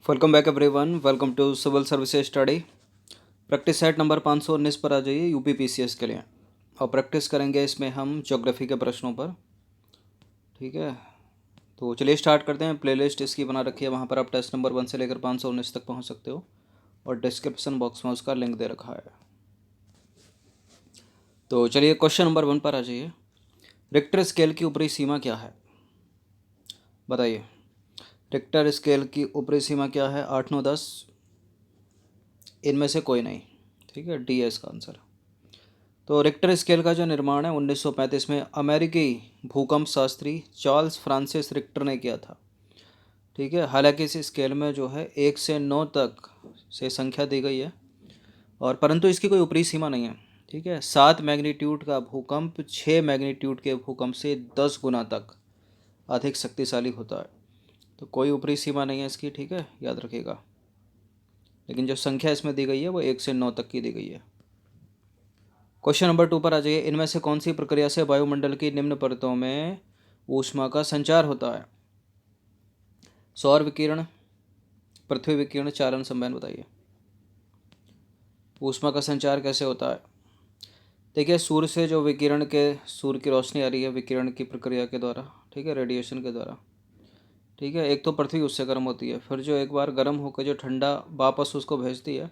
Welcome back everyone. Welcome to civil services study. Practice set number 519 पर आ जाइए UP PCS के लिए। और प्रैक्टिस करेंगे इसमें हम ज्योग्राफी के प्रश्नों पर। ठीक है, तो चलिए स्टार्ट करते हैं। प्लेलिस्ट इसकी बना रखी है, वहाँ पर आप टेस्ट नंबर 1 से लेकर 519 तक पहुँच सकते हो और डिस्क्रिप्शन बॉक्स में उसका लिंक दे रखा है। तो चलिए क्वेश्चन नंबर 1 पर आ जाइए। रिक्टर स्केल की ऊपरी सीमा क्या है? बताइए। रिक्टर स्केल की ऊपरी सीमा क्या है? 8, 9, 10, इनमें से कोई नहीं। ठीक है, डी है इसका आंसर। तो रिक्टर स्केल का जो निर्माण है 1935 में अमेरिकी भूकंप शास्त्री चार्ल्स फ्रांसिस रिक्टर ने किया था। ठीक है, हालांकि इस स्केल में जो है 1 से 9 तक से संख्या दी गई है और परंतु इसकी कोई ऊपरी सीमा नहीं है। ठीक है, 7 मैग्नीट्यूड का भूकंप 6 मैग्नीट्यूड के भूकंप से 10 गुना तक अधिक शक्तिशाली होता है। तो कोई ऊपरी सीमा नहीं है इसकी। ठीक है, याद रखिएगा। लेकिन जो संख्या इसमें दी गई है वो 1 से 9 तक की दी गई है। क्वेश्चन नंबर 2 पर आ जाइए। इनमें से कौन सी प्रक्रिया से वायुमंडल की निम्न परतों में ऊष्मा का संचार होता है? सौर विकिरण, पृथ्वी विकिरण, चालन संवहन। बताइए ऊष्मा का संचार कैसे होता है। देखिए, सूर्य से जो विकिरण के सूर्य की रोशनी आ रही है विकिरण की प्रक्रिया के द्वारा। ठीक है, रेडिएशन के द्वारा। ठीक है, एक तो पृथ्वी उससे गर्म होती है, फिर जो एक बार गर्म होकर जो ठंडा वापस उसको भेजती है,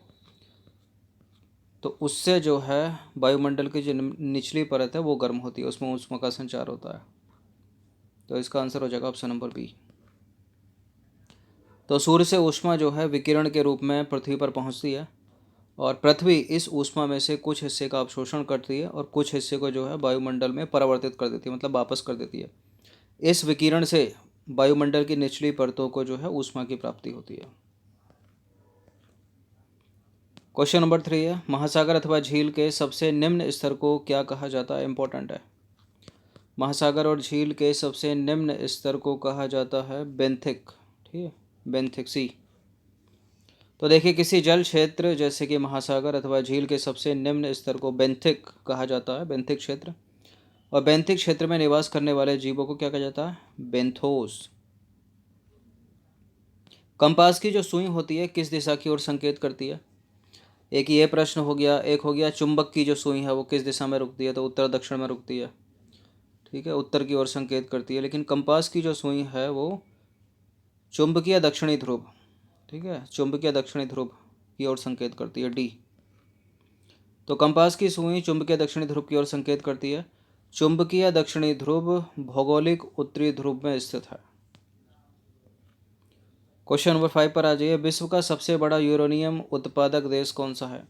तो उससे जो है वायुमंडल की जो निचली परत है वो गर्म होती है, उसमें ऊष्मा का संचार होता है। तो इसका आंसर हो जाएगा ऑप्शन नंबर बी। तो सूर्य से ऊष्मा जो है विकिरण के रूप में पृथ्वी पर पहुंचती है और पृथ्वी इस ऊष्मा में से कुछ हिस्से का अवशोषण करती है और कुछ हिस्से को जो है वायुमंडल में परावर्तित कर देती है, मतलब वापस कर देती है। इस विकिरण से वायुमंडल की निचली परतों को जो है ऊष्मा की प्राप्ति होती है। क्वेश्चन नंबर 3 है, महासागर अथवा झील के सबसे निम्न स्तर को क्या कहा जाता है? इंपॉर्टेंट है। महासागर और झील के सबसे निम्न स्तर को कहा जाता है बेंथिक। ठीक है, बेंथिक सी। तो देखिए, किसी जल क्षेत्र जैसे कि महासागर अथवा झील के सबसे निम्न स्तर को बेंथिक कहा जाता है, बेंथिक क्षेत्र। और बेंथिक क्षेत्र में निवास करने वाले जीवों को क्या कहा जाता है? बेंथोस। कंपास की जो सुई होती है किस दिशा की ओर संकेत करती है? एक ये प्रश्न हो गया। एक हो गया चुंबक की जो सुई है वो किस दिशा में रुकती है? तो उत्तर दक्षिण में रुकती है। ठीक है, उत्तर की ओर संकेत करती है। लेकिन कंपास की जो सुई है वो चुंबकीय दक्षिणी ध्रुव, ठीक है, चुंबकीय दक्षिणी ध्रुव की ओर संकेत करती है, डी। तो कंपास की सुई चुंबकीय दक्षिणी ध्रुव की ओर संकेत करती है। चुंबकीय दक्षिणी ध्रुव भौगोलिक उत्तरी ध्रुव में स्थित है। क्वेश्चन नंबर 5 पर आ जाइए। विश्व का सबसे बड़ा यूरेनियम उत्पादक देश कौन सा है?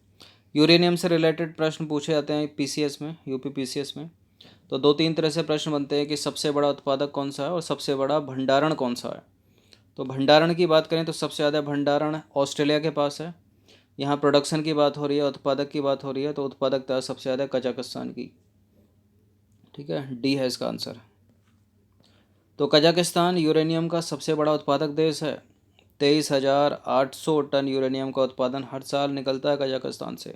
यूरेनियम से रिलेटेड प्रश्न पूछे जाते हैं पीसीएस में, यूपी पीसीएस में। तो 2-3 तरह से प्रश्न बनते हैं कि सबसे बड़ा उत्पादक कौन सा है और सबसे बड़ा भंडारण कौन सा है। तो भंडारण की बात करें तो सबसे ज़्यादा भंडारण ऑस्ट्रेलिया के पास है। यहाँ प्रोडक्शन की बात हो रही है, उत्पादक की बात हो रही है, तो उत्पादकता सबसे ज़्यादा कजाकिस्तान की। ठीक है, डी है इसका आंसर। तो कजाकिस्तान यूरेनियम का सबसे बड़ा उत्पादक देश है। 23,800 टन यूरेनियम का उत्पादन हर साल निकलता है कजाकिस्तान से,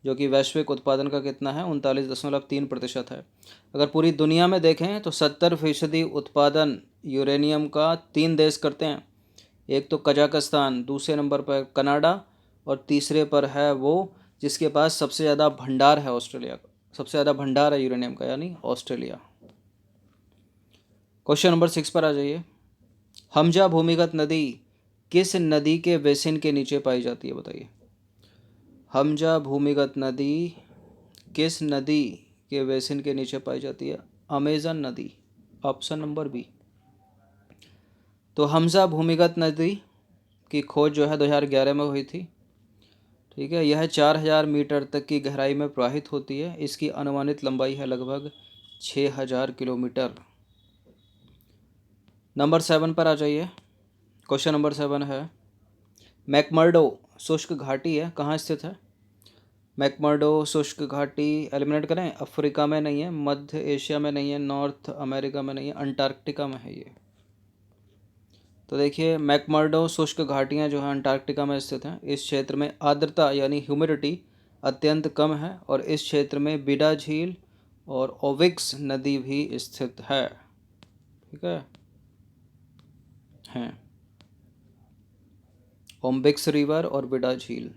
जो कि वैश्विक उत्पादन का कितना है? 39.3% है। अगर पूरी दुनिया में देखें तो 70% उत्पादन यूरेनियम का 3 देश करते हैं। एक तो कजाकिस्तान, दूसरे नंबर पर कनाडा और तीसरे पर है वो जिसके पास सबसे ज़्यादा भंडार है, ऑस्ट्रेलिया का। सबसे ज़्यादा भंडार है यूरेनियम का, यानी ऑस्ट्रेलिया। क्वेश्चन नंबर 6 पर आ जाइए। हमजा भूमिगत नदी किस नदी के बेसिन के नीचे पाई जाती है? बताइए। हमजा भूमिगत नदी किस नदी के बेसिन के नीचे पाई जाती है? अमेजन नदी, ऑप्शन नंबर बी। तो हमजा भूमिगत नदी की खोज जो है 2011 में हुई थी। ठीक है, यह 4,000 मीटर तक की गहराई में प्रवाहित होती है। इसकी अनुमानित लंबाई है लगभग 6,000 किलोमीटर। नंबर 7 पर आ जाइए। क्वेश्चन नंबर 7 है, मैकमर्डो शुष्क घाटी है, कहाँ स्थित है? मैकमर्डो शुष्क घाटी एलिमिनेट करें। अफ्रीका में नहीं है, मध्य एशिया में नहीं है, नॉर्थ अमेरिका में नहीं है, अंटार्कटिका में है ये। तो देखिए, मैकमर्डो शुष्क घाटियाँ जो हैं अंटार्कटिका में स्थित हैं। इस क्षेत्र में आर्द्रता यानी ह्यूमिडिटी अत्यंत कम है और इस क्षेत्र में बिडा झील और ओविक्स नदी भी स्थित है। ठीक है, हैं। ओम्बिक्स रिवर और विडा झील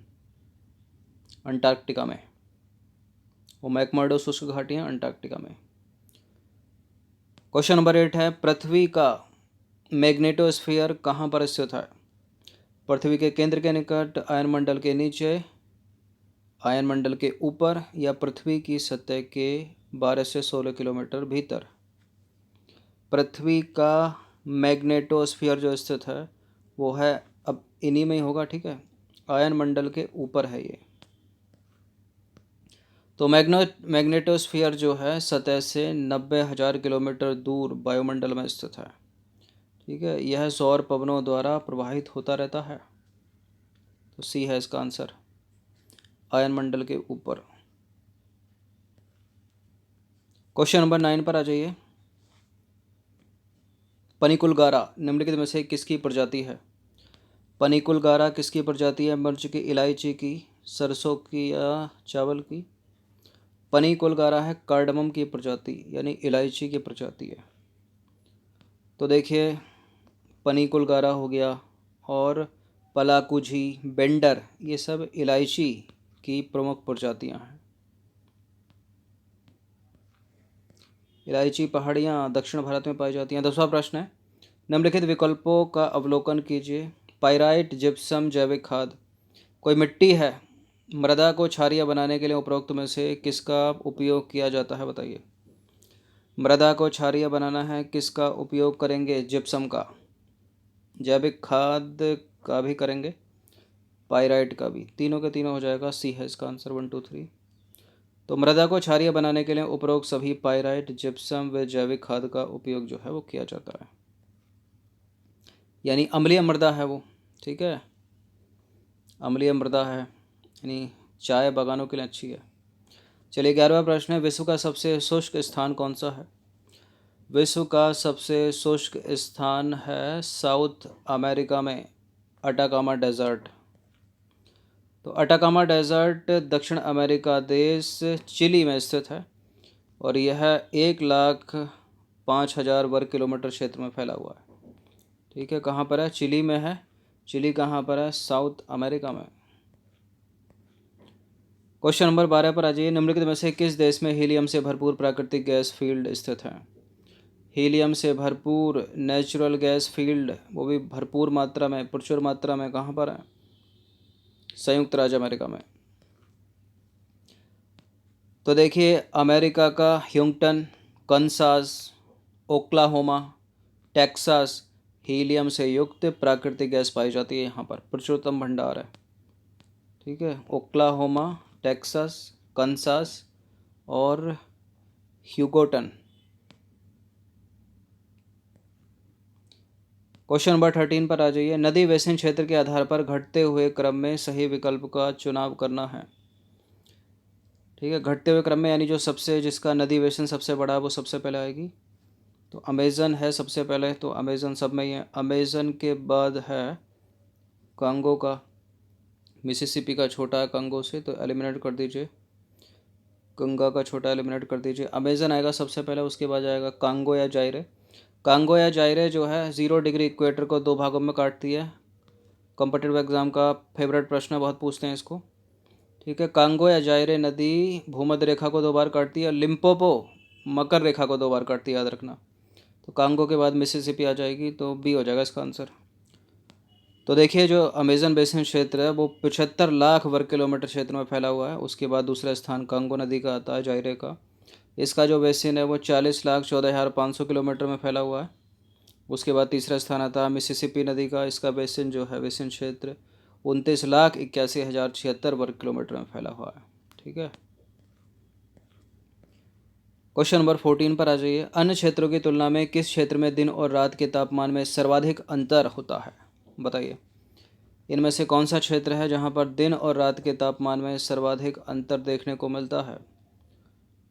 अंटार्कटिका में, वो मैकमर्डो शुष्क घाटियाँ अंटार्कटिका में। क्वेश्चन नंबर 8 है, पृथ्वी का मैग्नेटोस्फीयर कहाँ पर स्थित है? पृथ्वी के केंद्र के निकट, आयनमंडल के नीचे, आयनमंडल के ऊपर, या पृथ्वी की सतह के 12 से 16 किलोमीटर भीतर। पृथ्वी का मैग्नेटोस्फीयर जो स्थित है वो है, अब इन्हीं में ही होगा, ठीक है, आयनमंडल के ऊपर है ये। तो मैग्नेटोस्फीयर जो है सतह से 90,000 किलोमीटर दूर वायुमंडल में स्थित है, ठीक है। यह सौर पवनों द्वारा प्रवाहित होता रहता है। तो सी है इसका आंसर, आयनमंडल के ऊपर। क्वेश्चन नंबर 9 पर आ जाइए। पनिकुलगारा निम्नलिखित में से किसकी प्रजाति है? पनिकुलगारा किसकी प्रजाति है? मिर्च की, इलायची की, सरसों की या चावल की? पनिकुलगारा है कार्डमम की प्रजाति, यानी इलायची की प्रजाति है। तो देखिए, पनिकुलगारा हो गया और पलाकुझी, बेंडर, ये सब इलायची की प्रमुख प्रजातियां हैं। इलायची पहाड़ियाँ दक्षिण भारत में पाई जाती हैं। 10वां प्रश्न है, निम्नलिखित विकल्पों का अवलोकन कीजिए। पाइराइट, जिप्सम, जैविक खाद। कोई मिट्टी है, मृदा को क्षारीय बनाने के लिए उपरोक्त में से किसका उपयोग किया जाता है? बताइए। मृदा को क्षारीय बनाना है, किसका उपयोग करेंगे? जिप्सम का। जैविक खाद का भी करेंगे, पाइराइट का भी। तीनों के तीनों हो जाएगा, सी है इसका आंसर, 1 2 3। तो मृदा को क्षारीय बनाने के लिए उपरोक्त सभी पाइराइट, जिप्सम व जैविक खाद का उपयोग जो है वो किया जाता है, यानी अम्लीय मृदा है वो, ठीक है, अम्लीय मृदा है, यानी चाय बागानों के लिए अच्छी है। चलिए 11वां प्रश्न है, विश्व का सबसे शुष्क स्थान कौन सा है? विश्व का सबसे शुष्क स्थान है साउथ अमेरिका में अटाकामा डेजर्ट। तो अटाकामा डेजर्ट दक्षिण अमेरिका देश चिली में स्थित है और यह 1,05,000 वर्ग किलोमीटर क्षेत्र में फैला हुआ है, ठीक है। कहाँ पर है? चिली में है। चिली कहाँ पर है? साउथ अमेरिका में। क्वेश्चन नंबर 12 पर आ जाइए। निम्नलिखित में से किस देश में हीलियम से भरपूर प्राकृतिक गैस फील्ड स्थित है? हीलियम से भरपूर नेचुरल गैस फील्ड, वो भी भरपूर मात्रा में, प्रचुर मात्रा में, कहाँ पर है? संयुक्त राज्य अमेरिका में। तो देखिए, अमेरिका का ह्यूस्टन, कनसास, ओक्लाहोमा, टेक्सास, हीलियम से युक्त प्राकृतिक गैस पाई जाती है, यहाँ पर प्रचुरतम भंडार है, ठीक है। ओक्लाहोमा, टेक्सास, कनसास और ह्यूगोटन। क्वेश्चन नंबर 13 पर आ जाइए। नदी बेसिन क्षेत्र के आधार पर घटते हुए क्रम में सही विकल्प का चुनाव करना है, ठीक है। घटते हुए क्रम में यानी जो सबसे, जिसका नदी बेसिन सबसे बड़ा है वो सबसे पहले आएगी। तो अमेज़न है सबसे पहले, तो अमेज़न सब में ही है। अमेज़न के बाद है कांगो का, मिसिसिपी का छोटा है कांगो से, तो एलिमिनेट कर दीजिए। गंगा का छोटा एलिमिनेट कर दीजिए। अमेज़न आएगा सबसे पहले, उसके बाद आएगा कांगो या जायरे। कांगो या जायरे जो है 0 डिग्री इक्वेटर को 2 भागों में काटती है। कॉम्पिटिटिव एग्जाम का फेवरेट प्रश्न है, बहुत पूछते हैं इसको, ठीक है। कांगो या जायरे नदी भूमध्य रेखा को 2 बार काटती है। लिम्पोपो मकर रेखा को 2 बार काटती है, याद रखना। तो कांगो के बाद मिसिसिपी आ जाएगी, तो बी हो जाएगा इसका आंसर। तो देखिए, जो अमेज़न बेसिन क्षेत्र है वो 75 लाख वर्ग किलोमीटर क्षेत्र में फैला हुआ है। उसके बाद दूसरा स्थान कांगो नदी का आता है, जायरे का। इसका जो बेसिन है वो 40,14,500 किलोमीटर में फैला हुआ है। उसके बाद तीसरा स्थान आता है मिसिसिपी नदी का। इसका बेसिन जो है, बेसिन क्षेत्र 29,81,076 वर्ग किलोमीटर में फैला हुआ है, ठीक है। क्वेश्चन नंबर 14 पर आ जाइए। अन्य क्षेत्रों की तुलना में किस क्षेत्र में दिन और रात के तापमान में सर्वाधिक अंतर होता है? बताइए, इनमें से कौन सा क्षेत्र है जहां पर दिन और रात के तापमान में सर्वाधिक अंतर देखने को मिलता है?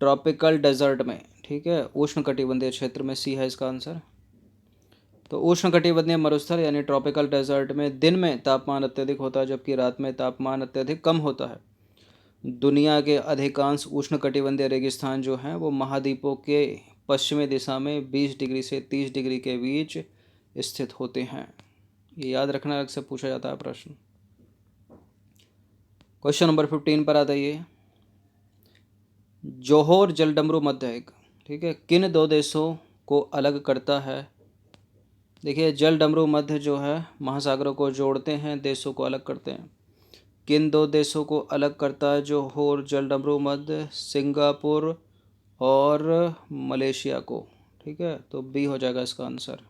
ट्रॉपिकल डेजर्ट में, ठीक है, उष्णकटिबंधीय क्षेत्र में, सी है इसका आंसर। तो उष्णकटिबंधीय मरुस्थल यानी ट्रॉपिकल डेजर्ट में दिन में तापमान अत्यधिक होता है जबकि रात में तापमान अत्यधिक कम होता है। दुनिया के अधिकांश उष्णकटिबंधीय रेगिस्तान जो हैं वो महाद्वीपों के पश्चिमी दिशा में 20 डिग्री से 30 डिग्री के बीच स्थित होते हैं। ये याद रखना, अलग से पूछा जाता है प्रश्न। क्वेश्चन नंबर 15 पर आता है, जोहोर जलडमरू मध्य एक, ठीक है, किन दो देशों को अलग करता है। देखिए जलडमरू मध्य जो है महासागरों को जोड़ते हैं, देशों को अलग करते हैं। किन दो देशों को अलग करता है जोहोर जलडमरू मध्य? सिंगापुर और मलेशिया को, ठीक है, तो बी हो जाएगा इसका आंसर।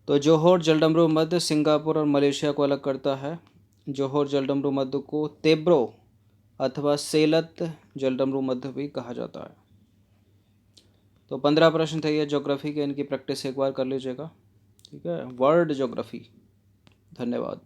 तो जोहोर जलडमरू मध्य सिंगापुर और मलेशिया को अलग करता है। जोहोर जलडमरू मध्य को तेब्रो अथवा सेलत जलडमरू मध्य भी कहा जाता है। तो 15 प्रश्न थे ये ज्योग्राफी के, इनकी प्रैक्टिस एक बार कर लीजिएगा, ठीक है, वर्ल्ड ज्योग्राफी। धन्यवाद।